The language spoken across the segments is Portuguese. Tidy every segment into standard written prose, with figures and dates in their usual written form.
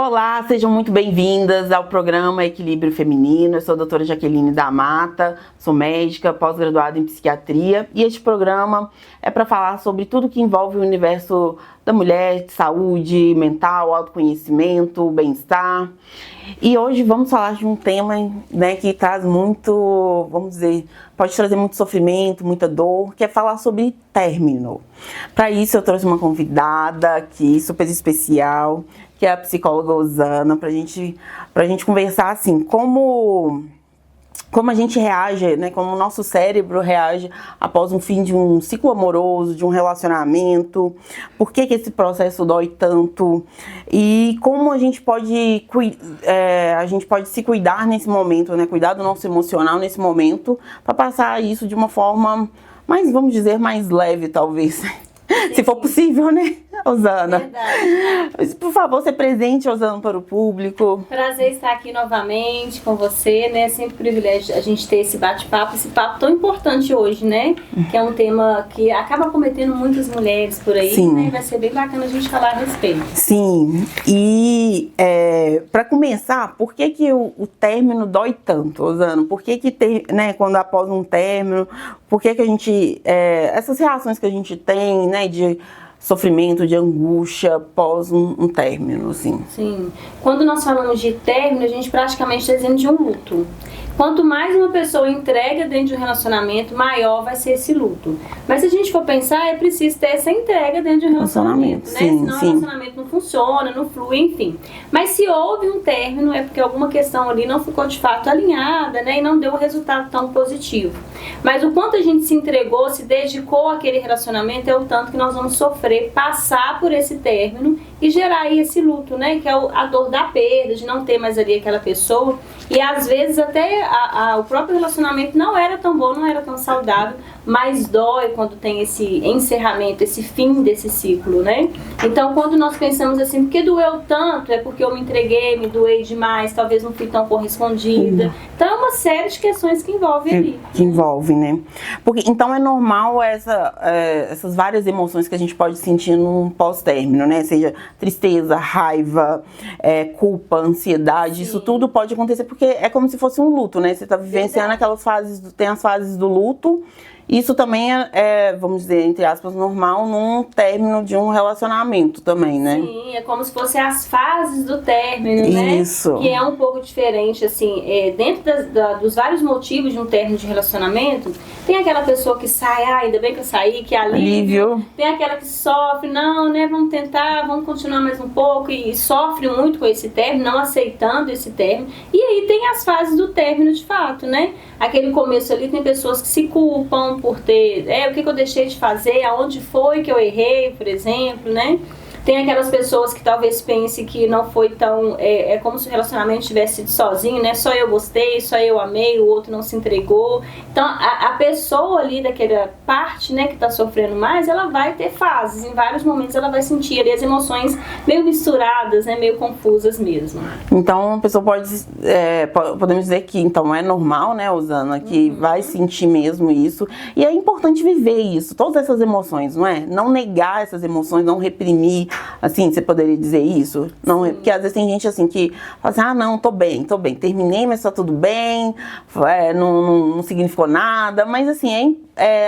Olá, sejam muito bem-vindas ao programa Equilíbrio Feminino. Eu sou a doutora Jaqueline da Mata, sou médica, pós-graduada em psiquiatria, e este programa é para falar sobre tudo que envolve o universo da mulher, de saúde mental, autoconhecimento, bem-estar. E hoje vamos falar de um tema, né, que traz muito, vamos dizer, pode trazer muito sofrimento, muita dor, que é falar sobre término. Para isso eu trouxe uma convidada aqui, super especial, que é a psicóloga Osana, pra gente conversar assim, como a gente reage, né, como o nosso cérebro reage após um fim de um ciclo amoroso, de um relacionamento, por que esse processo dói tanto e como a gente pode se cuidar nesse momento, né, cuidar do nosso emocional nesse momento, para passar isso de uma forma mais, vamos dizer, mais leve, talvez. Se for possível, né, Osana? Verdade. Por favor, ser presente, Osana, para o público. Prazer estar aqui novamente com você, né? É sempre um privilégio a gente ter esse bate-papo, esse papo tão importante hoje, né? Que é um tema que acaba cometendo muitas mulheres por aí, Sim. né? Vai ser bem bacana a gente falar a respeito. Sim, e para começar, por que o término dói tanto, Osana? Por que né, quando após um término, por que a gente, essas reações que a gente tem, né, de sofrimento, de angústia após um término, assim? Sim, quando nós falamos de término, a gente praticamente está dizendo de um luto. Quanto mais uma pessoa entrega dentro de um relacionamento, maior vai ser esse luto. Mas se a gente for pensar, é preciso ter essa entrega dentro de um relacionamento, né? Sim, senão o relacionamento não funciona, não flui, enfim. Mas se houve um término, é porque alguma questão ali não ficou de fato alinhada, né? E não deu um resultado tão positivo. Mas o quanto a gente se entregou, se dedicou àquele relacionamento, é o tanto que nós vamos sofrer, passar por esse término e gerar aí esse luto, né? Que é a dor da perda, de não ter mais ali aquela pessoa. E às vezes até o próprio relacionamento não era tão bom, não era tão saudável, mas dói quando tem esse encerramento, esse fim desse ciclo, né? Então quando nós pensamos assim, porque doeu tanto, é porque eu me entreguei, me doei demais, talvez não fui tão correspondida. Então é uma série de questões que envolvem ali. Que envolve, né? Porque, então é normal essas várias emoções que a gente pode sentir num pós-término, né? Seja tristeza, raiva, culpa, ansiedade, isso tudo pode acontecer porque é como se fosse um luto, né? Você tá vivenciando aquelas fases, tem as fases do luto. Isso também vamos dizer, entre aspas, normal num término de um relacionamento também, né? Sim, é como se fossem as fases do término, né? Isso. Que é um pouco diferente, assim, dentro dos vários motivos de um término de relacionamento, tem aquela pessoa que sai, ainda bem que eu saí, que alívio. Tem aquela que sofre, não, né, vamos tentar, vamos continuar mais um pouco, e sofre muito com esse término, não aceitando esse término. E aí tem as fases do término de fato, né? Aquele começo ali tem pessoas que se culpam por ter, o que eu deixei de fazer, aonde foi que eu errei, por exemplo, né? Tem aquelas pessoas que talvez pensem que não foi tão, é como se o relacionamento tivesse sido sozinho, né? Só eu gostei, só eu amei, o outro não se entregou. Então a pessoa ali daquela parte, né, que tá sofrendo mais, ela vai ter fases, em vários momentos ela vai sentir ali as emoções meio misturadas, né, meio confusas mesmo. Então a pessoa podemos dizer que então é normal, né, Osana, que vai sentir mesmo isso, e é importante viver isso, todas essas emoções, não é? Não negar essas emoções, não reprimir. Assim, você poderia dizer isso? Não, porque às vezes tem gente assim que fala assim, não, tô bem, terminei, mas tá tudo bem, não significou nada, mas assim,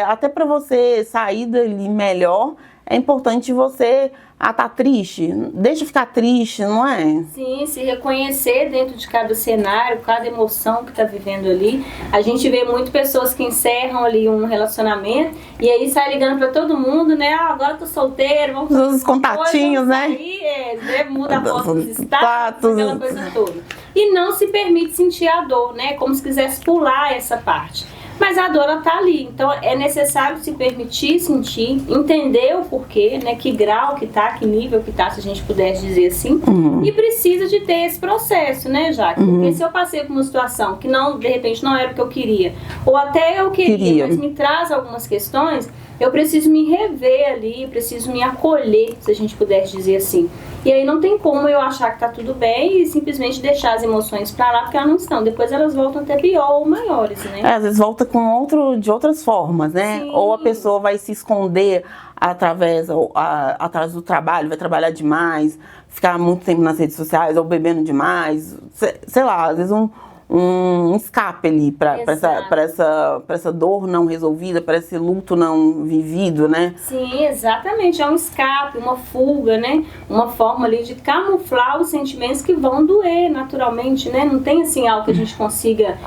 até pra você sair dali melhor, é importante você, tá triste, deixa ficar triste, não é? Sim, se reconhecer dentro de cada cenário, cada emoção que tá vivendo ali. A gente vê muito pessoas que encerram ali um relacionamento e aí sai ligando pra todo mundo, né? Agora tô solteiro, vamos fazer os contatinhos, né? Aí, muda a foto dos status, aquela coisa toda. E não se permite sentir a dor, né? Como se quisesse pular essa parte. Mas a dor, ela tá ali, então é necessário se permitir sentir, entender o porquê, né, que grau que tá, que nível que tá, se a gente pudesse dizer assim, e precisa de ter esse processo, né, Jaque? Porque se eu passei por uma situação que não, de repente não era o que eu queria, ou até eu queria, mas me traz algumas questões, eu preciso me rever ali, preciso me acolher, se a gente pudesse dizer assim. E aí não tem como eu achar que tá tudo bem e simplesmente deixar as emoções pra lá, porque elas não estão. Depois elas voltam até pior ou maiores, né? Às vezes volta de outras formas, né? Sim. Ou a pessoa vai se esconder atrás do trabalho, vai trabalhar demais, ficar muito tempo nas redes sociais ou bebendo demais, sei lá, às vezes um escape ali para essa dor não resolvida, para esse luto não vivido, né? Sim, exatamente. É um escape, uma fuga, né? Uma forma ali de camuflar os sentimentos que vão doer naturalmente, né? Não tem assim algo que a gente consiga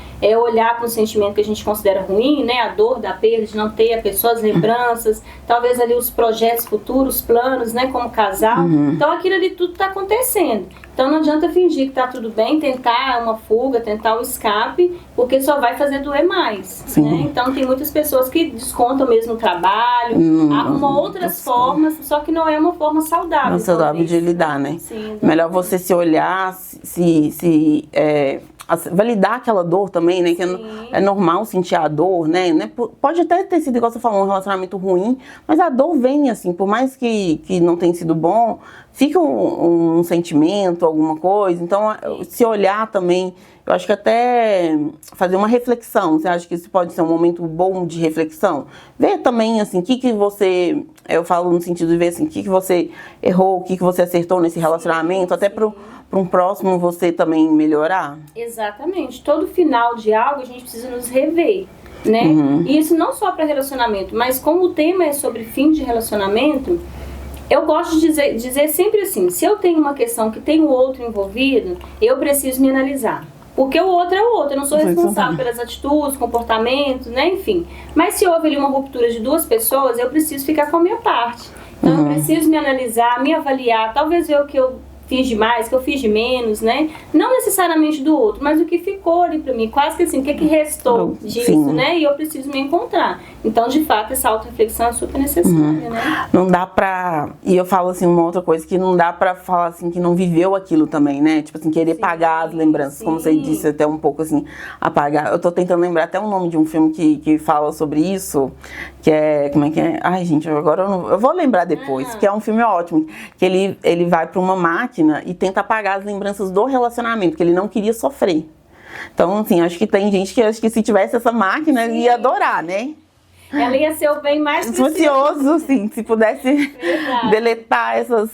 olhar para um sentimento que a gente considera ruim, né? A dor da perda, de não ter a pessoa, as lembranças, talvez ali os projetos futuros, planos, né? Como casal. Então aquilo ali tudo está acontecendo. Então não adianta fingir que tá tudo bem, tentar uma fuga, tentar um escape, porque só vai fazer doer mais, né? Então tem muitas pessoas que descontam mesmo o trabalho, arrumam outras formas, só que não é uma forma saudável. Não saudável de lidar, né? Sim, melhor você se olhar, validar aquela dor também, né? Que é normal sentir a dor, né? Pode até ter sido, igual você falou, um relacionamento ruim, mas a dor vem assim, por mais que não tenha sido bom, fica um sentimento, alguma coisa. Então, se olhar também, eu acho que até fazer uma reflexão. Você acha que isso pode ser um momento bom de reflexão? Ver também, assim, o que você... Eu falo no sentido de ver, assim, o que você errou, o que você acertou nesse relacionamento, até para um próximo você também melhorar. Exatamente. Todo final de algo, a gente precisa nos rever, né? E isso não só para relacionamento, mas como o tema é sobre fim de relacionamento... Eu gosto de dizer sempre assim, se eu tenho uma questão que tem o outro envolvido, eu preciso me analisar. Porque o outro é o outro, eu não sou responsável pelas atitudes, comportamentos, né, enfim. Mas se houve ali uma ruptura de duas pessoas, eu preciso ficar com a minha parte. Então eu preciso me analisar, me avaliar, talvez ver o que eu fiz de mais, que eu fiz de menos, né? Não necessariamente do outro, mas o que ficou ali pra mim, quase que assim, o que restou disso, né? E eu preciso me encontrar. Então, de fato, essa auto-reflexão é super necessária, né? Não dá pra... E eu falo assim, uma outra coisa, que não dá pra falar assim, que não viveu aquilo também, né? Tipo assim, querer pagar as lembranças, como você disse, até um pouco assim, apagar. Eu tô tentando lembrar até o nome de um filme que fala sobre isso, que é... Como é que é? Ai, gente, agora eu vou lembrar depois, que é um filme ótimo, que ele vai pra uma máquina e tenta apagar as lembranças do relacionamento, que ele não queria sofrer. Então, assim, acho que tem gente que acho que se tivesse essa máquina, ia adorar, né? Ela ia ser o bem mais precioso, sim, se pudesse deletar essas...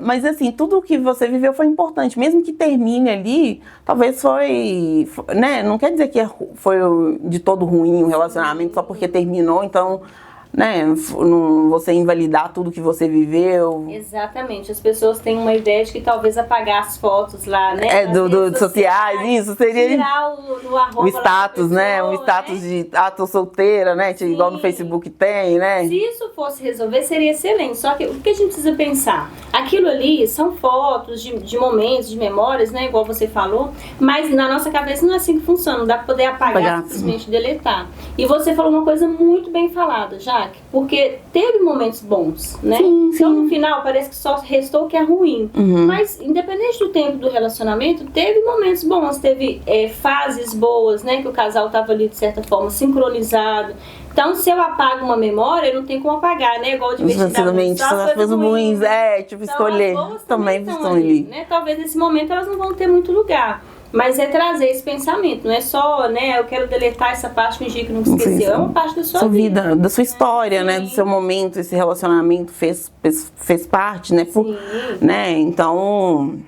mas assim, tudo que você viveu foi importante, mesmo que termine ali, talvez foi, né? Não quer dizer que foi de todo ruim o relacionamento só porque terminou, então... né, você invalidar tudo que você viveu. Exatamente, as pessoas têm uma ideia de que talvez apagar as fotos lá, né? Dos sociais, isso seria... Tirar o status, né? O status de tô solteira, né? Igual no Facebook tem, né? Se isso fosse resolver, seria excelente. Só que o que a gente precisa pensar? Aquilo ali são fotos de momentos, de memórias, né? Igual você falou, mas na nossa cabeça não é assim que funciona, não dá pra poder apagar, simplesmente deletar. E você falou uma coisa muito bem falada, já. Porque teve momentos bons, né? Sim. Então no final parece que só restou o que é ruim. Mas independente do tempo do relacionamento, teve momentos bons, teve fases boas, né? Que o casal estava ali de certa forma sincronizado. Então se eu apago uma memória, eu não tenho como apagar, né? Igual de divertidamente, só as coisas ruins, tipo, então, escolher. Também estão ali. Né? Talvez nesse momento elas não vão ter muito lugar. Mas é trazer esse pensamento, não é só, né, eu quero deletar essa parte, fingir que não esqueceu, é uma parte da sua vida. Da sua história, né, do seu momento, esse relacionamento fez parte, né, né, então...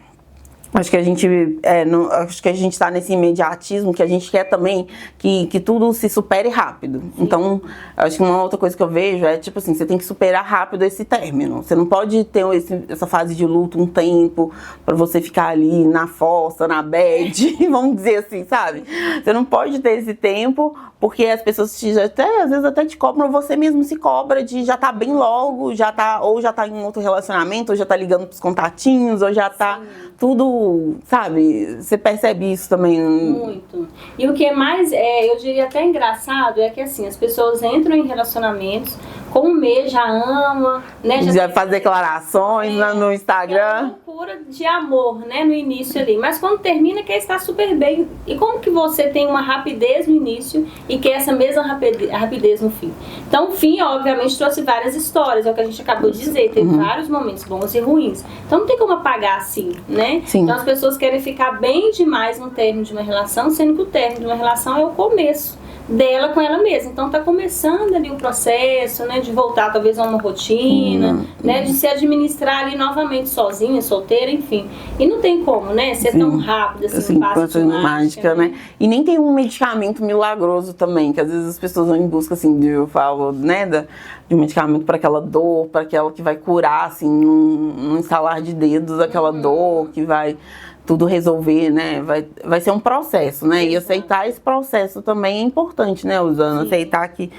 Acho que a gente está nesse imediatismo que a gente quer também que tudo se supere rápido. Então, acho que uma outra coisa que eu vejo é tipo assim, você tem que superar rápido esse término. Você não pode ter essa fase de luto um tempo para você ficar ali na fossa, na bad, vamos dizer assim, sabe? Você não pode ter esse tempo porque as pessoas às vezes até te cobram, você mesmo se cobra de já tá bem logo, ou já tá em outro relacionamento, ou já tá ligando pros contatinhos, ou já tá tudo, sabe? Você percebe isso também? Muito. E o que é mais, eu diria até engraçado, é que assim, as pessoas entram em relacionamentos com um mês, já ama, né? Já faz declarações no Instagram. É uma loucura de amor, né? No início ali. Mas quando termina, quer estar super bem. E como que você tem uma rapidez no início e quer essa mesma rapidez no fim? Então, o fim, obviamente, trouxe várias histórias. É o que a gente acabou de dizer. Teve vários momentos bons e ruins. Então, não tem como apagar assim, né? Sim. Então, as pessoas querem ficar bem demais no término de uma relação, sendo que o término de uma relação é o começo. dela com ela mesma. Então tá começando ali o processo, né, de voltar talvez a uma rotina, né, de se administrar ali novamente sozinha, solteira, enfim. E não tem como, né, ser tão rápido assim, passo de mágica, né? E nem tem um medicamento milagroso também, que às vezes as pessoas vão em busca, assim, eu falo, né, de um medicamento para aquela dor, para aquela que vai curar, assim, num instalar de dedos, aquela dor que vai tudo resolver, né? Vai ser um processo, né? E aceitar esse processo também é importante, né, Usana? Aceitar que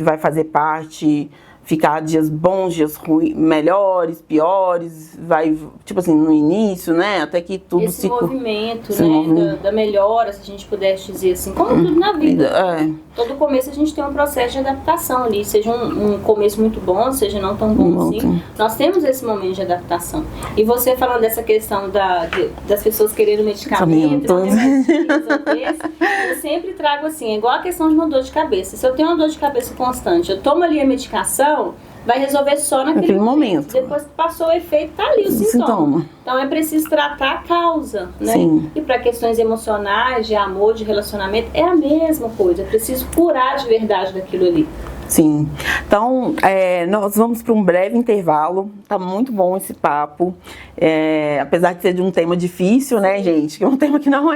vai fazer parte, ficar dias bons, dias ruins, melhores, piores, vai, tipo assim, no início, né? Até que tudo esse movimento, né? Da melhora, se a gente pudesse dizer assim, como tudo na vida. Todo começo a gente tem um processo de adaptação ali, seja um começo muito bom, seja não tão bom assim. Nós temos esse momento de adaptação. E você falando dessa questão das pessoas querendo medicamento, eu sempre trago assim, é igual a questão de uma dor de cabeça. Se eu tenho uma dor de cabeça constante, eu tomo ali a medicação, vai resolver só naquele momento. Depois que passou o efeito, tá ali o sintoma. Então é preciso tratar a causa, né? Sim. E para questões emocionais, de amor, de relacionamento, é a mesma coisa. É preciso curar de verdade daquilo ali. Sim. Então, nós vamos para um breve intervalo. Tá muito bom esse papo. Apesar de ser de um tema difícil, né, gente? Que é um tema que não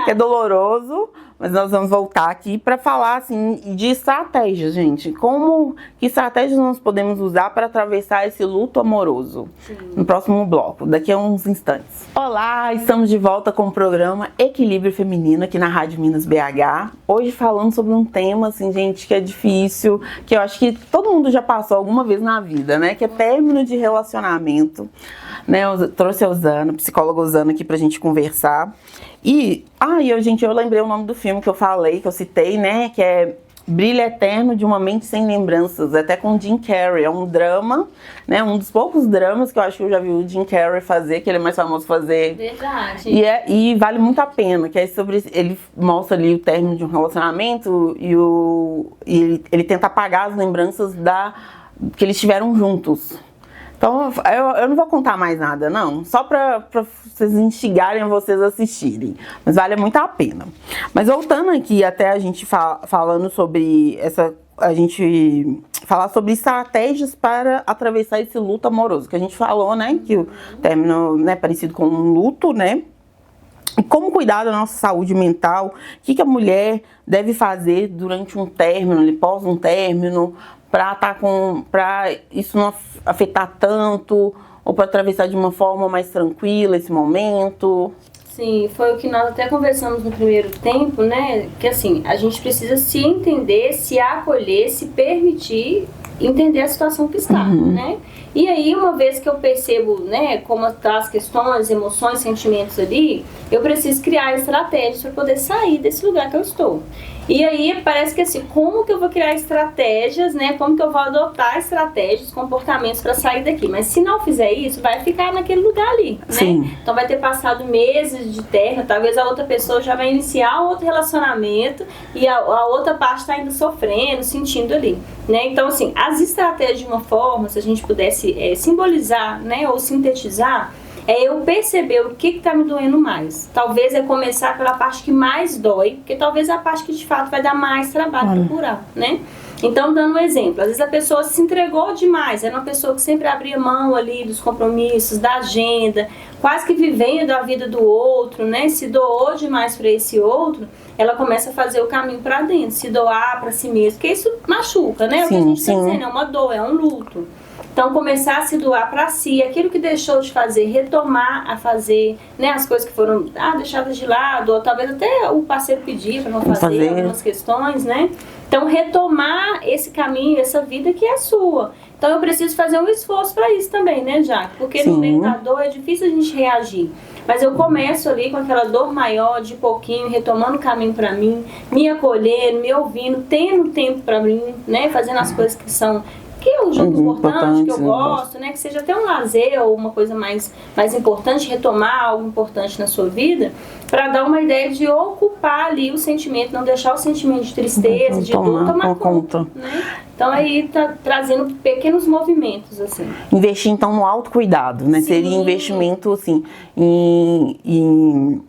que é doloroso. Mas nós vamos voltar aqui para falar, assim, de estratégias, gente. Que estratégias nós podemos usar para atravessar esse luto amoroso? No próximo bloco, daqui a uns instantes. Olá, estamos de volta com o programa Equilíbrio Feminino aqui na Rádio Minas BH. Hoje falando sobre um tema, assim, gente, que é difícil, que eu acho que todo mundo já passou alguma vez na vida, né? Que é término de relacionamento. Né? Eu trouxe a Usana, a psicóloga Usana, aqui pra gente conversar. Eu lembrei o nome do filme que eu falei, que eu citei, né? Que é Brilho Eterno de uma Mente Sem Lembranças, até com Jim Carrey. É um drama, né? Um dos poucos dramas que eu acho que eu já vi o Jim Carrey fazer, que ele é mais famoso fazer. Verdade. E vale muito a pena, que é sobre... Ele mostra ali o término de um relacionamento e ele tenta apagar as lembranças que eles tiveram juntos. Então, eu não vou contar mais nada, não. Só pra vocês instigarem vocês a assistirem. Mas vale muito a pena. Mas voltando aqui, até a gente falando sobre a gente falar sobre estratégias para atravessar esse luto amoroso. Que a gente falou, né? Que o término, né, é parecido com um luto, né? E como cuidar da nossa saúde mental. O que a mulher deve fazer durante um término, após um término, para isso não afetar tanto, ou para atravessar de uma forma mais tranquila esse momento. Sim, foi o que nós até conversamos no primeiro tempo, né? Que assim, a gente precisa se entender, se acolher, se permitir entender a situação que está, né? E aí, uma vez que eu percebo, né, como estão as questões, emoções, sentimentos ali, eu preciso criar estratégias para poder sair desse lugar que eu estou. E aí, parece que assim, como que eu vou criar estratégias, né, como que eu vou adotar estratégias, comportamentos para sair daqui? Mas se não fizer isso, vai ficar naquele lugar ali, né? Sim. Então vai ter passado meses de término, talvez a outra pessoa já vai iniciar um outro relacionamento e a outra parte está ainda sofrendo, sentindo ali, né? Então, assim, as estratégias de uma forma, se a gente pudesse simbolizar, né, ou sintetizar, é eu perceber o que está me doendo mais. Talvez é começar pela parte que mais dói, porque talvez é a parte que de fato vai dar mais trabalho para curar, né? Então, dando um exemplo, às vezes a pessoa se entregou demais, era uma pessoa que sempre abria mão ali dos compromissos, da agenda, quase que vivendo a vida do outro, né? Se doou demais para esse outro, ela começa a fazer o caminho para dentro, se doar para si mesma, porque isso machuca, né? O que a gente está dizendo, é uma dor, é um luto. Então, começar a se doar para si, aquilo que deixou de fazer, retomar a fazer, né, as coisas que foram deixadas de lado, ou talvez até o parceiro pedir para não fazer algumas questões, né? Então, retomar esse caminho, essa vida que é sua. Então, eu preciso fazer um esforço para isso também, né, Jaque? Porque no meio da dor é difícil a gente reagir. Mas eu começo ali com aquela dor maior, de pouquinho, retomando o caminho para mim, me acolhendo, me ouvindo, tendo tempo para mim, né, fazendo as coisas que são... que eu julgo importante, que eu gosto, né? Que seja até um lazer ou uma coisa mais importante, retomar algo importante na sua vida, para dar uma ideia de ocupar ali o sentimento, não deixar o sentimento de tristeza, de dor tomar conta. Né? Então aí tá trazendo pequenos movimentos, assim. Investir então no autocuidado, né? Sim. Seria investimento, assim, em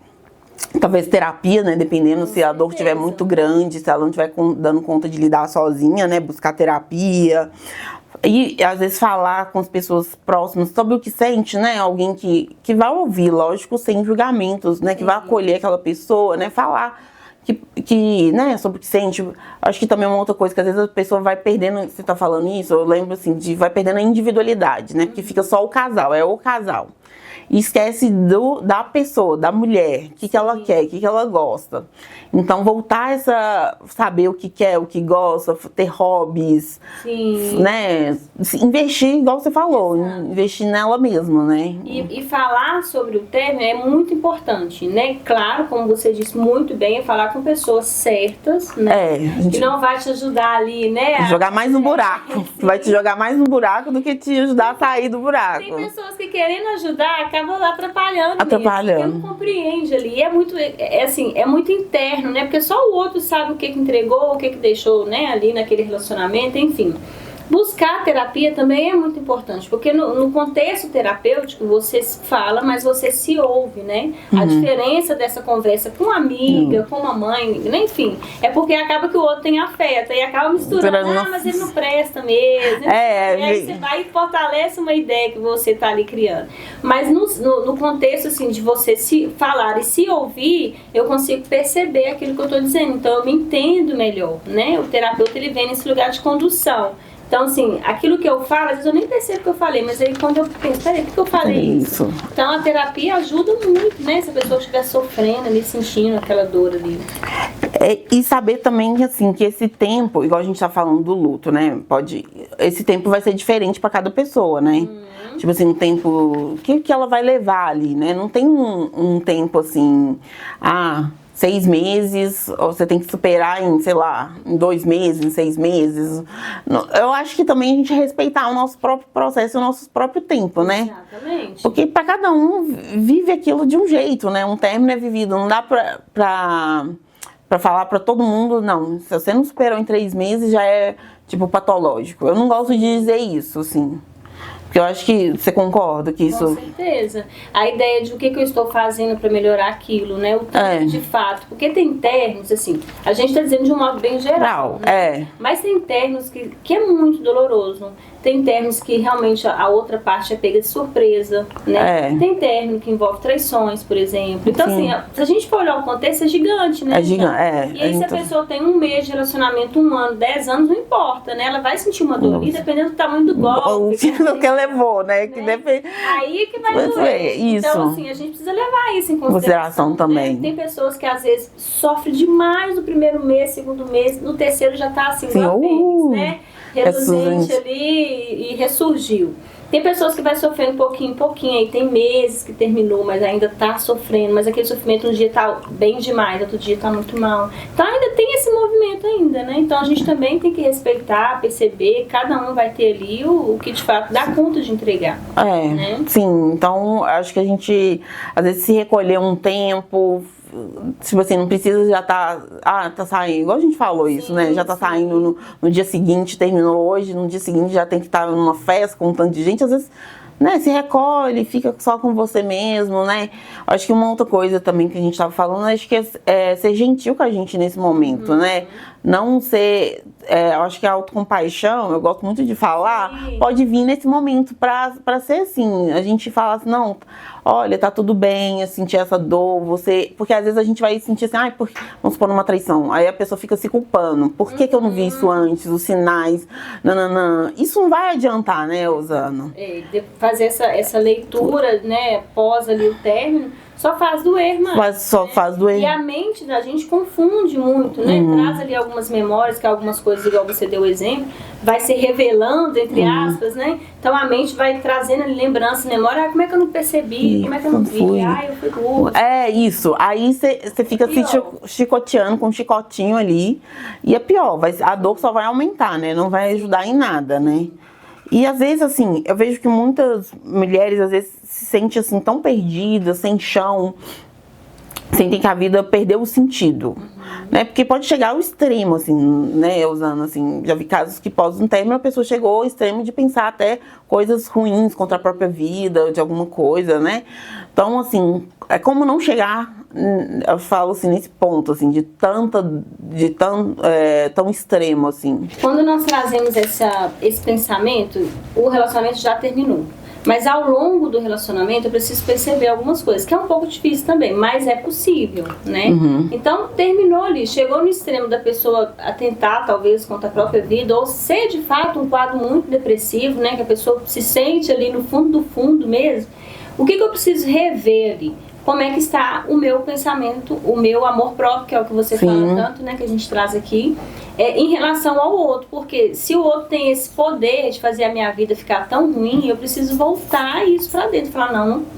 talvez terapia, né? Dependendo se a dor estiver muito grande, se ela não estiver dando conta de lidar sozinha, né? Buscar terapia. E às vezes falar com as pessoas próximas sobre o que sente, né? Alguém que vai ouvir, lógico, sem julgamentos, né? Que vai acolher aquela pessoa, né? Falar né, sobre o que sente. Acho que também é uma outra coisa, que às vezes a pessoa vai perdendo, você tá falando isso, eu lembro assim, vai perdendo a individualidade, né? Porque fica só o casal, é o casal. E esquece da pessoa, da mulher, o que ela quer, o que ela gosta. Então, voltar saber o que quer, o que gosta, ter hobbies, né? Investir, igual você falou, investir nela mesma, né? E falar sobre o término é muito importante, né? Claro, como você disse muito bem, é falar com pessoas certas, né? Que não vai te ajudar ali, né? Jogar mais no buraco. Vai te jogar mais no buraco do que te ajudar a sair do buraco. Tem pessoas que querendo ajudar, acabam atrapalhando. Atrapalhando. Mesmo, porque não compreende ali. É muito interno, né? Porque só o outro sabe o que entregou, o que deixou, né, ali naquele relacionamento, enfim. Buscar terapia também é muito importante, porque no contexto terapêutico você fala, mas você se ouve, né? A diferença dessa conversa com uma amiga, com uma mãe, enfim, é porque acaba que o outro tem afeto e acaba misturando, mas ele não presta mesmo. E aí você vai e fortalece uma ideia que você tá ali criando. Mas no contexto, assim, de você se falar e se ouvir, eu consigo perceber aquilo que eu tô dizendo. Então eu me entendo melhor, né? O terapeuta, ele vem nesse lugar de condução. Então, assim, aquilo que eu falo, às vezes eu nem percebo que eu falei, mas aí quando eu penso, peraí, por que eu falei isso? Então, a terapia ajuda muito, né? Se a pessoa estiver sofrendo ali, sentindo aquela dor ali. E saber também, assim, que esse tempo, igual a gente tá falando do luto, né? Esse tempo vai ser diferente para cada pessoa, né? Tipo assim, um tempo que ela vai levar ali, né? Não tem um tempo assim, 6 meses, ou você tem que superar em, sei lá, em 2 meses, em 6 meses. Eu acho que também a gente respeitar o nosso próprio processo, o nosso próprio tempo, né? Exatamente. Porque para cada um vive aquilo de um jeito, né? Um término é vivido, não dá pra falar pra todo mundo, não. Se você não superou em 3 meses, já é, tipo, patológico. Eu não gosto de dizer isso, assim. Porque eu acho que você concorda que isso... Com certeza. A ideia de o que eu estou fazendo para melhorar aquilo, né? O tanto de fato. Porque tem términos, assim, a gente está dizendo de um modo bem geral, né? Mas tem términos que é muito doloroso. Tem términos que realmente a outra parte é pega de surpresa, né? Tem término que envolve traições, por exemplo. Então, assim, se a gente for olhar o contexto, é gigante, né? É gigante, E aí, se a pessoa tem 1 mês de relacionamento, 1 ano, 10 anos, não importa, né? Ela vai sentir uma dor, e dependendo do tamanho do golpe. O que ela levou, né? Que depende... Aí que vai doer. Isso. Então, assim, a gente precisa levar isso em consideração também. Né? Tem pessoas que, às vezes, sofrem demais no primeiro mês, segundo mês, no terceiro já tá assim, né? Reluzente ali e ressurgiu. Tem pessoas que vai sofrendo pouquinho em pouquinho, aí tem meses que terminou, mas ainda tá sofrendo, mas aquele sofrimento um dia tá bem demais, outro dia tá muito mal. Então ainda tem esse movimento ainda, né? Então a gente também tem que respeitar, perceber, cada um vai ter ali o que de fato dá conta de entregar. Né? Sim, então acho que a gente às vezes se recolher um tempo, tipo assim, não precisa já tá saindo, igual a gente falou isso, né? Já tá saindo no dia seguinte, terminou hoje, no dia seguinte já tem que estar numa festa com um tanto de gente, às vezes, né, se recolhe, fica só com você mesmo, né? Acho que uma outra coisa também que a gente tava falando, acho que é ser gentil com a gente nesse momento, né? Não ser, eu acho que a autocompaixão, eu gosto muito de falar, pode vir nesse momento pra ser assim, a gente fala assim, não, olha, tá tudo bem, eu senti essa dor, porque às vezes a gente vai sentir assim, vamos supor numa traição, aí a pessoa fica se culpando, por que eu não vi isso antes, os sinais, nananã, isso não vai adiantar, né, Osana? Fazer essa leitura, né, pós ali o término, só faz doer mais. Faz doer. E a mente da gente confunde muito, né? Traz ali algumas memórias, que algumas coisas, igual você deu o exemplo, vai se revelando, entre aspas, né? Então a mente vai trazendo ali lembrança, memória, como é que eu não percebi, como é que eu não vi, eu fui burro. Isso, aí você fica se chicoteando com um chicotinho ali, e é pior, a dor só vai aumentar, né? Não vai ajudar em nada, né? E às vezes, assim, eu vejo que muitas mulheres, às vezes, se sentem, assim, tão perdidas, sem chão, sentem que a vida perdeu o sentido. né? Porque pode chegar ao extremo, assim, né? Usando, assim, já vi casos que pós um término a pessoa chegou ao extremo de pensar até coisas ruins contra a própria vida, de alguma coisa, né? Então, assim, é como não chegar, eu falo assim, nesse ponto, assim, tão extremo, assim. Quando nós trazemos esse pensamento, o relacionamento já terminou. Mas ao longo do relacionamento eu preciso perceber algumas coisas, que é um pouco difícil também, mas é possível, né? Então terminou ali, chegou no extremo da pessoa atentar talvez contra a própria vida, ou ser de fato um quadro muito depressivo, né? Que a pessoa se sente ali no fundo do fundo mesmo. O que eu preciso rever ali? Como é que está o meu pensamento, o meu amor próprio, que é o que você fala tanto, né, que a gente traz aqui, em relação ao outro. Porque se o outro tem esse poder de fazer a minha vida ficar tão ruim, eu preciso voltar isso pra dentro. Falar,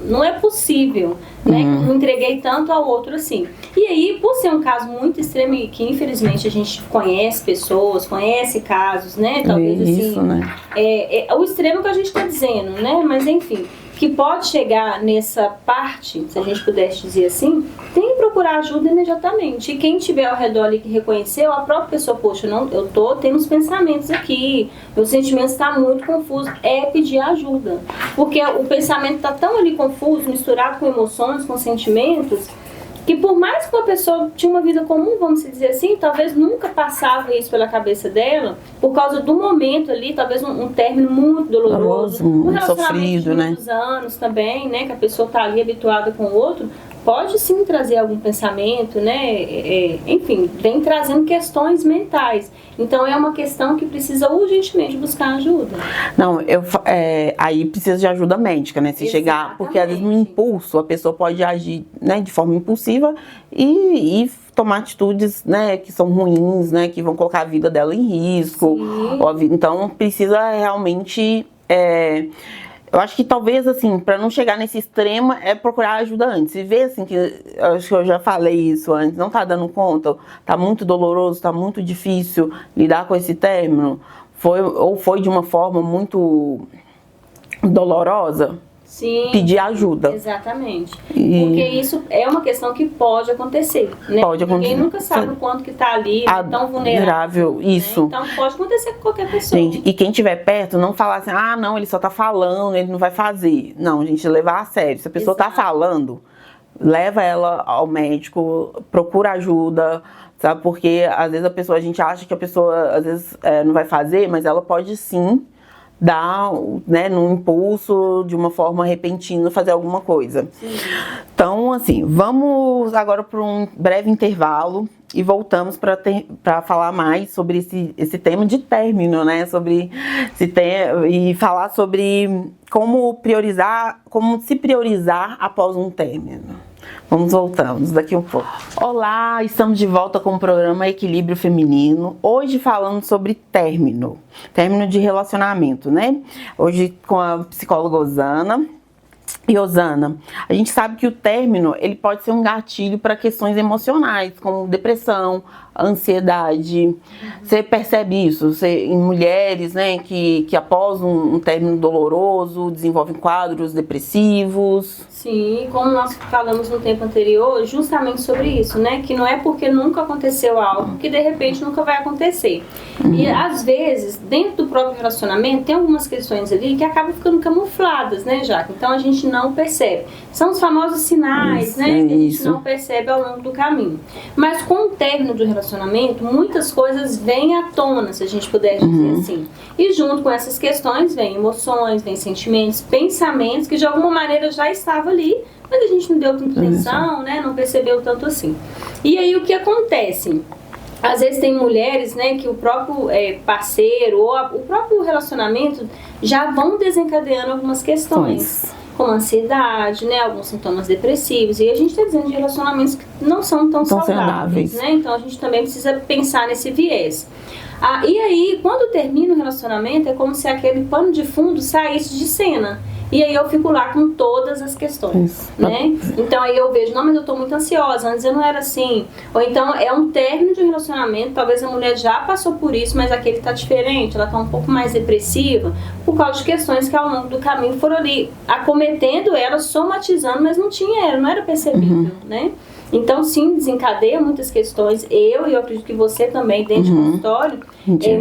não é possível, né, que eu entreguei tanto ao outro assim. E aí, por ser um caso muito extremo e que infelizmente a gente conhece pessoas, conhece casos, né, talvez isso, assim, né? É o extremo que a gente está dizendo, né, mas enfim, que pode chegar nessa parte, se a gente pudesse dizer assim, tem que procurar ajuda imediatamente. E quem tiver ao redor ali que reconheceu, a própria pessoa, poxa, eu tô tendo uns pensamentos aqui, meu sentimento está muito confuso, é pedir ajuda. Porque o pensamento está tão ali confuso, misturado com emoções, com sentimentos, que por mais que uma pessoa tinha uma vida comum, vamos dizer assim, talvez nunca passava isso pela cabeça dela, por causa do momento ali, talvez um término muito doloroso, um relacionamento sofrido, de muitos anos também, né, que a pessoa está ali habituada com o outro, pode sim trazer algum pensamento, né, enfim, vem trazendo questões mentais. Então é uma questão que precisa urgentemente buscar ajuda. Não, aí precisa de ajuda médica, né? Se chegar, porque às vezes no impulso a pessoa pode agir, né, de forma impulsiva e tomar atitudes, né, que são ruins, né, que vão colocar a vida dela em risco. Então precisa realmente eu acho que talvez, assim, para não chegar nesse extremo, é procurar ajuda antes. Se vê, assim, que acho que eu já falei isso antes, não tá dando conta, tá muito doloroso, tá muito difícil lidar com esse término, foi de uma forma muito dolorosa, sim, pedir ajuda. Exatamente. Porque isso é uma questão que pode acontecer, né? Pode acontecer. Ninguém nunca sabe o quanto que tá ali, tão vulnerável. Isso. Né? Então pode acontecer com qualquer pessoa. Gente, e quem estiver perto, não falar assim, não, ele só tá falando, ele não vai fazer. Não, gente, levar a sério. Se a pessoa tá falando, leva ela ao médico, procura ajuda, sabe? Porque às vezes a gente acha que a pessoa, às vezes, não vai fazer, mas ela pode sim dar, né, num impulso, de uma forma repentina, fazer alguma coisa. Sim. Então, assim, vamos agora para um breve intervalo e voltamos para falar mais sobre esse tema de término, né? E falar sobre como se priorizar após um término. Voltamos daqui um pouco. Olá, estamos de volta com o programa Equilíbrio Feminino. Hoje falando sobre término de relacionamento, né? Hoje com a psicóloga Osana. E Osana, a gente sabe que o término, ele pode ser um gatilho para questões emocionais, como depressão, ansiedade. Você percebe isso em mulheres, né, que após um término doloroso desenvolvem quadros depressivos? Sim, como nós falamos no tempo anterior, justamente sobre isso, né, que não é porque nunca aconteceu algo que de repente nunca vai acontecer. E às vezes, dentro do próprio relacionamento, tem algumas questões ali que acabam ficando camufladas, né, Jaque? Então a gente não percebe. São os famosos sinais, né, que a gente não percebe ao longo do caminho. Mas com o término do relacionamento, muitas coisas vêm à tona, se a gente puder dizer assim. E junto com essas questões, vem emoções, vem sentimentos, pensamentos que de alguma maneira já estavam ali, mas a gente não deu tanta atenção, né, não percebeu tanto assim. E aí o que acontece? Às vezes tem mulheres, né, que o próprio parceiro ou o próprio relacionamento já vão desencadeando algumas questões. Como ansiedade, né, alguns sintomas depressivos. E a gente está dizendo de relacionamentos que não são tão saudáveis, né? Então a gente também precisa pensar nesse viés. E aí, quando termina o relacionamento, é como se aquele pano de fundo saísse de cena. E aí eu fico lá com todas as questões, né? Então aí eu vejo, não, mas eu tô muito ansiosa, antes eu não era assim. Ou então é um término de um relacionamento, talvez a mulher já passou por isso, mas aquele tá diferente, ela tá um pouco mais depressiva, por causa de questões que ao longo do caminho foram ali acometendo ela, somatizando, mas não era percebível, né? Então, sim, desencadeia muitas questões. Eu acredito que você também, dentro do consultório,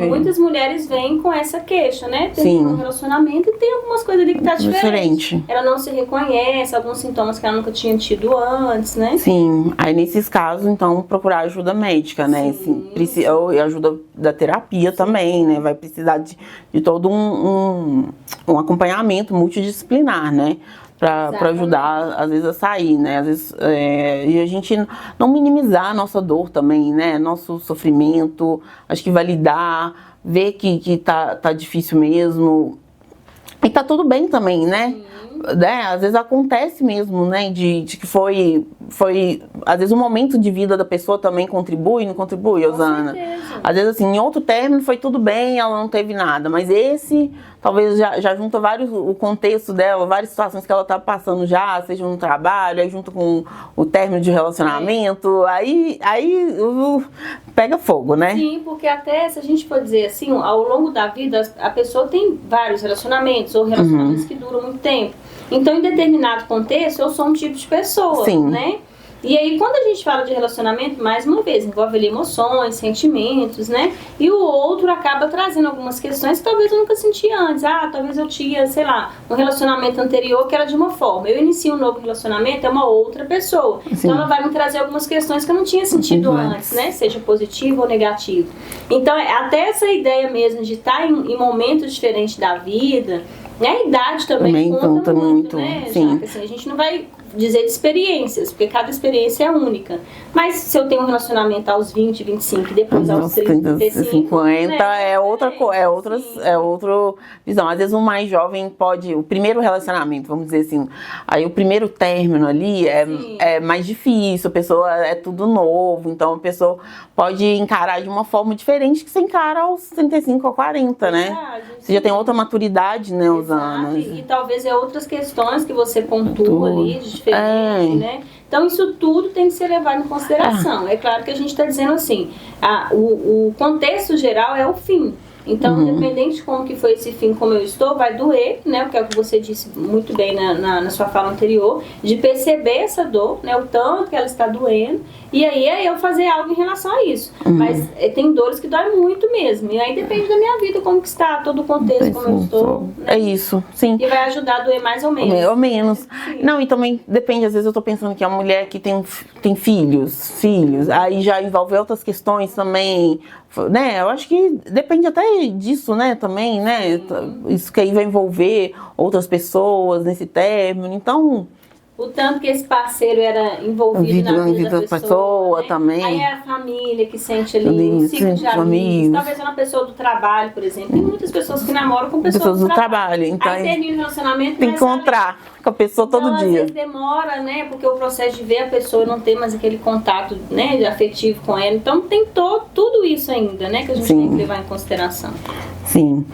muitas mulheres vêm com essa queixa, né? Tem um relacionamento e tem algumas coisas ali que tá diferente. Ela não se reconhece, alguns sintomas que ela nunca tinha tido antes, né? Sim, aí nesses casos, então, procurar ajuda médica, né? Ou ajuda da terapia também, né? Vai precisar de todo um acompanhamento multidisciplinar, né? Para ajudar, às vezes, a sair, né? Às vezes, e a gente não minimizar a nossa dor também, né? Nosso sofrimento, acho que validar, ver que tá difícil mesmo. E tá tudo bem também, né? Às vezes acontece mesmo, né? De que foi, às vezes o momento de vida da pessoa também contribui, não contribui, Osana? Às vezes assim, em outro término foi tudo bem, ela não teve nada, mas esse talvez já junta o contexto dela, várias situações que ela tá passando já, seja no trabalho, aí junto com o término de relacionamento, aí pega fogo, né? Sim, porque até, se a gente for dizer assim, ao longo da vida, a pessoa tem vários relacionamentos, ou relacionamentos que duram muito tempo. Então, em determinado contexto, eu sou um tipo de pessoa, né? E aí, quando a gente fala de relacionamento, mais uma vez, envolve ali emoções, sentimentos, né? E o outro acaba trazendo algumas questões que talvez eu nunca senti antes. Talvez eu tinha, sei lá, um relacionamento anterior que era de uma forma. Eu inicio um novo relacionamento, é uma outra pessoa. Então, ela vai me trazer algumas questões que eu não tinha sentido antes, né? Seja positivo ou negativo. Então, até essa ideia mesmo de estar em momentos diferentes da vida, né? A idade também conta muito, né? Sim. Já que, assim, a gente não vai dizer de experiências, porque cada experiência é única. Mas se eu tenho um relacionamento aos 20, 25 e depois aos 30, 50, né? é outra visão. Às vezes o mais jovem pode, o primeiro relacionamento, vamos dizer assim, aí o primeiro término ali é mais difícil, a pessoa é tudo novo, então a pessoa pode encarar de uma forma diferente que você encara aos 35 ou 40, né? Você já tem outra maturidade, né, Osana? E talvez outras questões que você pontua ali, diferente, né? Então isso tudo tem que ser levado em consideração. É claro que a gente está dizendo assim, o contexto geral é o fim. Então, independente de como que foi esse fim, como eu estou, vai doer, né? Porque é o que você disse muito bem na sua fala anterior, de perceber essa dor, né? O tanto que ela está doendo, e aí é eu fazer algo em relação a isso. Mas tem dores que doem muito mesmo, e aí depende da minha vida, como que está, todo o contexto, como eu estou. Né? É isso, sim. E vai ajudar a doer mais ou menos. Ou menos. Não, e também depende, às vezes eu tô pensando que a mulher que tem filhos, aí já envolve outras questões também, né? Eu acho que depende até disso, né, também, né? Isso que aí vai envolver outras pessoas nesse término, então... O tanto que esse parceiro era envolvido na vida da pessoa, né? Também. Aí é a família que sente ali, um ciclo de amigos. Talvez é uma pessoa do trabalho, por exemplo. Tem muitas pessoas que namoram com pessoas do trabalho. Então, aí termina o relacionamento, tem que encontrar com a pessoa todo dia. Às vezes demora, né? Porque o processo de ver a pessoa não tem mais aquele contato, né, afetivo com ela. Então tem tudo isso ainda, né? Que a gente tem que levar em consideração. Sim.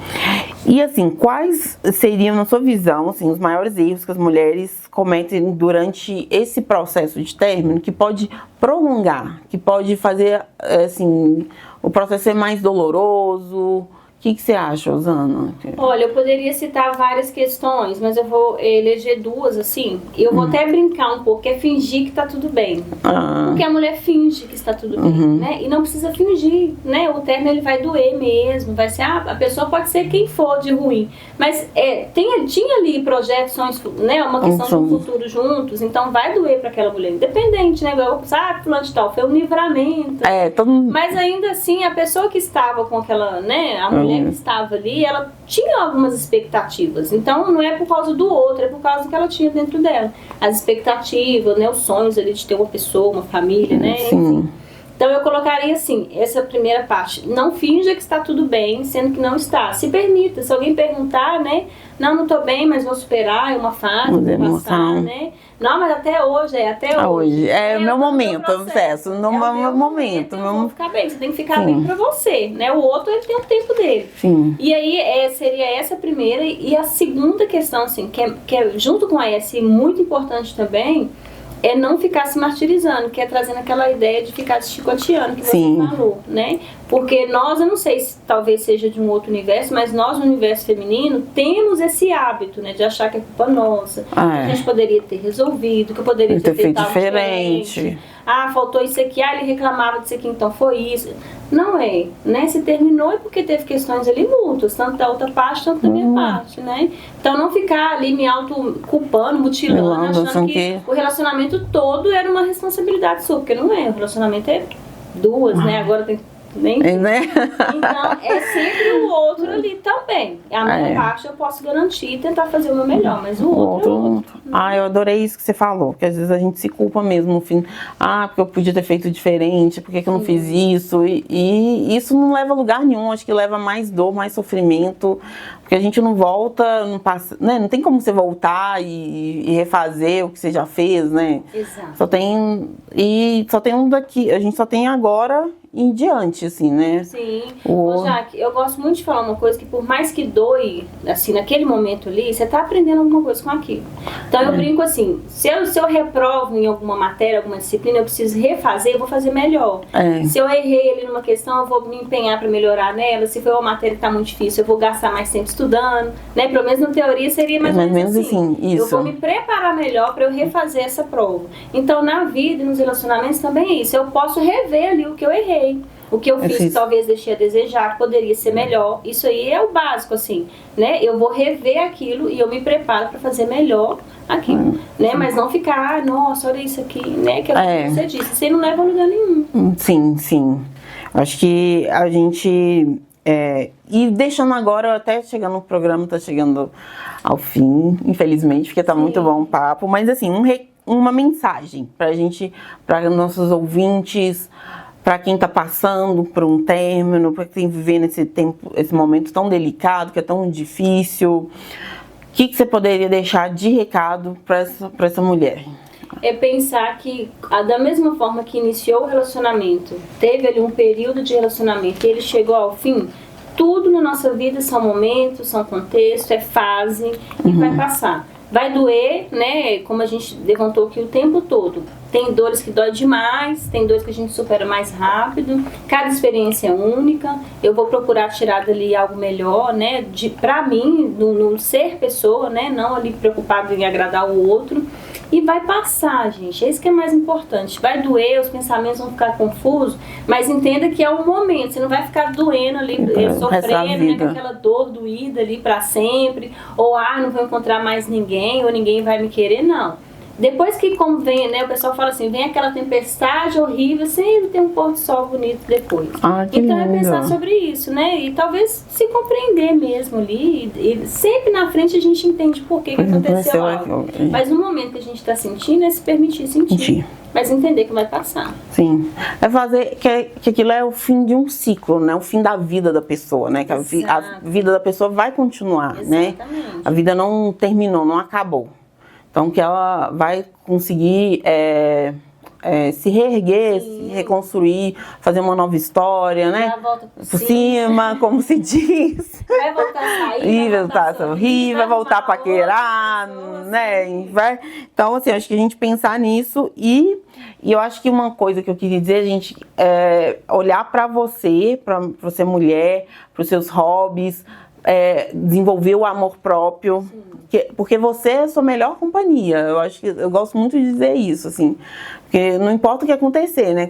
E assim, quais seriam, na sua visão, assim, os maiores erros que as mulheres cometem durante esse processo de término que pode prolongar, que pode fazer, assim, o processo ser mais doloroso? O que você acha, Osana? Olha, eu poderia citar várias questões, mas eu vou eleger duas, assim. E eu vou até brincar um pouco, que é fingir que tá tudo bem. Porque a mulher finge que está tudo bem, né? E não precisa fingir, né? O término, ele vai doer mesmo, vai ser... a pessoa pode ser quem for de ruim. Mas tinha ali projetos, sonhos, né? Uma questão de um futuro juntos, então vai doer para aquela mulher. Independente, né? Fulano de tal, foi um livramento. Mas ainda assim, a pessoa que estava com aquela, né? A mulher que estava ali, ela tinha algumas expectativas. Então, não é por causa do outro, é por causa do que ela tinha dentro dela. As expectativas, né? Os sonhos ali de ter uma pessoa, uma família, né? Enfim. Então, eu colocaria assim, essa primeira parte. Não finja que está tudo bem, sendo que não está. Se permita. Se alguém perguntar, né? Não estou bem, mas vou superar, é uma fase, vou passar, né? Não, mas até hoje, até hoje. É o meu momento, o processo, no meu momento. Eu vou ficar bem, você tem que ficar bem pra você, né? O outro, ele tem o tempo dele. E aí, seria essa a primeira. E a segunda questão, assim, que é junto com essa, e muito importante também, é não ficar se martirizando, que é trazendo aquela ideia de ficar se chicoteando, que você falou, né? Porque nós, eu não sei se talvez seja de um outro universo, mas nós no universo feminino temos esse hábito, né? De achar que é culpa nossa, que a gente poderia ter resolvido, que eu poderia ter feito algo diferente. ah, faltou isso aqui, ah, ele reclamava disso aqui, então foi isso. Não é, né? Se terminou é porque teve questões ali mútuas, tanto da outra parte, tanto da minha parte, né? Então não ficar ali me auto-culpando, mutilando, achando que o relacionamento todo era uma responsabilidade sua, porque não é, o relacionamento é duas, né? Agora tem nem... né? Então é sempre o outro ali também. A minha parte eu posso garantir e tentar fazer o meu melhor, mas o outro... Ah, eu adorei isso que você falou, porque às vezes a gente se culpa mesmo no fim. Ah, porque eu podia ter feito diferente, por que eu não fiz isso? E isso não leva a lugar nenhum, acho que leva mais dor, mais sofrimento, porque a gente não volta, não passa, né? Não tem como você voltar e refazer o que você já fez, né? Exato. Só tem um daqui, a gente só tem agora em diante, assim, né? Sim. Ô, Jaque, eu gosto muito de falar uma coisa que por mais que doe, assim, naquele momento ali, você tá aprendendo alguma coisa com aquilo. Então eu brinco assim, se eu reprovo em alguma matéria, alguma disciplina, eu preciso refazer, eu vou fazer melhor. Se eu errei ali numa questão, eu vou me empenhar para melhorar nela. Se for uma matéria que tá muito difícil, eu vou gastar mais tempo estudando, né? Pelo menos na teoria seria mais ou menos assim. Isso. Eu vou me preparar melhor para eu refazer essa prova. Então na vida e nos relacionamentos também é isso. Eu posso rever ali o que eu errei. O que eu fiz, talvez deixei a desejar, poderia ser melhor. Isso aí é o básico, assim, né? Eu vou rever aquilo e eu me preparo para fazer melhor aquilo, né? Mas não ficar, nossa, olha isso aqui, né? Que é o que você disse, isso aí não leva a lugar nenhum. Sim. Acho que a gente... e deixando agora, até chegando no programa, tá chegando ao fim, infelizmente, porque tá muito bom o papo. Mas assim, uma mensagem pra gente, para nossos ouvintes... Para quem está passando por um término, para quem vive nesse tempo, esse momento tão delicado, que é tão difícil, o que você poderia deixar de recado para essa mulher? É pensar que, da mesma forma que iniciou o relacionamento, teve ali um período de relacionamento e ele chegou ao fim, tudo na nossa vida são momentos, são contextos, é fase e vai passar. Vai doer, né? Como a gente levantou aqui o tempo todo. Tem dores que dói demais, tem dores que a gente supera mais rápido. Cada experiência é única. Eu vou procurar tirar dali algo melhor, né? Pra mim, no ser pessoa, né? Não ali preocupado em agradar o outro. E vai passar, gente. É isso que é mais importante. Vai doer, os pensamentos vão ficar confusos, mas entenda que é um momento. Você não vai ficar doendo ali, sofrendo, né, com aquela dor doída ali pra sempre. Ou, não vou encontrar mais ninguém, ou ninguém vai me querer, não. Depois que como vem, né, o pessoal fala assim, vem aquela tempestade horrível, sempre tem um pôr do sol bonito depois. Então é pensar sobre isso, né, e talvez se compreender mesmo ali, e sempre na frente a gente entende por que aconteceu algo. Mas no momento que a gente está sentindo, é se permitir sentir. Mas entender que vai passar. Sim. É fazer que aquilo é o fim de um ciclo, né? O fim da vida da pessoa, né? Que a vida da pessoa vai continuar, né? A vida não terminou, não acabou. Então, que ela vai conseguir se reerguer, se reconstruir, fazer uma nova história, né? Volta por cima, como se diz. Vai voltar a sair, vai voltar a sorrir, vai voltar a paquerar, né? Então, assim, acho que a gente pensar nisso e eu acho que uma coisa que eu queria dizer, a gente olhar para você mulher, para os seus hobbies, desenvolver o amor próprio, porque você é a sua melhor companhia. Eu acho que eu gosto muito de dizer isso, assim, porque não importa o que acontecer, né?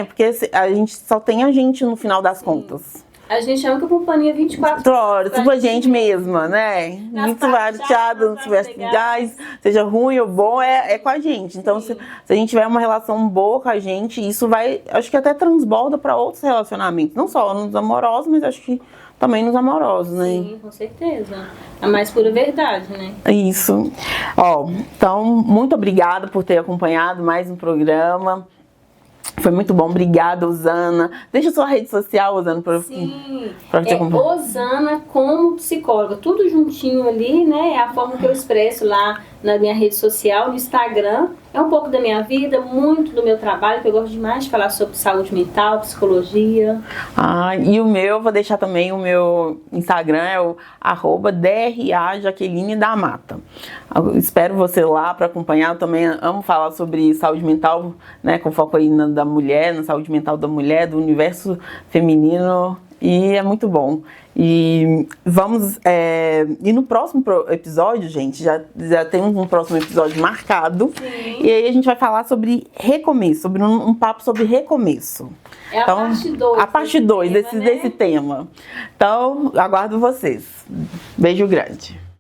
Porque a gente só tem a gente no final das contas. A gente é a única companhia 24 horas, tipo a gente mesma, né? Muito chateado, se tiver gás, seja ruim ou bom, é com a gente. Então, se a gente tiver uma relação boa com a gente, isso vai, acho que até transborda para outros relacionamentos. Não só nos amorosos, mas acho que também nos amorosos, né? Sim, com certeza. A mais pura verdade, né? Isso. Então, muito obrigada por ter acompanhado mais um programa. Foi muito bom, obrigada, Osana. Deixa sua rede social, Osana, para te acompanhar. Osana como psicóloga, tudo juntinho ali, né? É a forma que eu expresso lá na minha rede social, no Instagram. É um pouco da minha vida, muito do meu trabalho, que eu gosto demais de falar sobre saúde mental, psicologia. E o meu, vou deixar também o meu Instagram, é o @DRA Jaqueline da Mata. Eu espero você lá para acompanhar. Eu também amo falar sobre saúde mental, né, com foco aí na saúde mental da mulher, do universo feminino. E é muito bom. E vamos. E no próximo episódio, gente, já temos um próximo episódio marcado. Sim. E aí a gente vai falar sobre recomeço, sobre um papo sobre recomeço. É então, a parte 2. A parte 2 desse tema. Então, aguardo vocês. Beijo grande.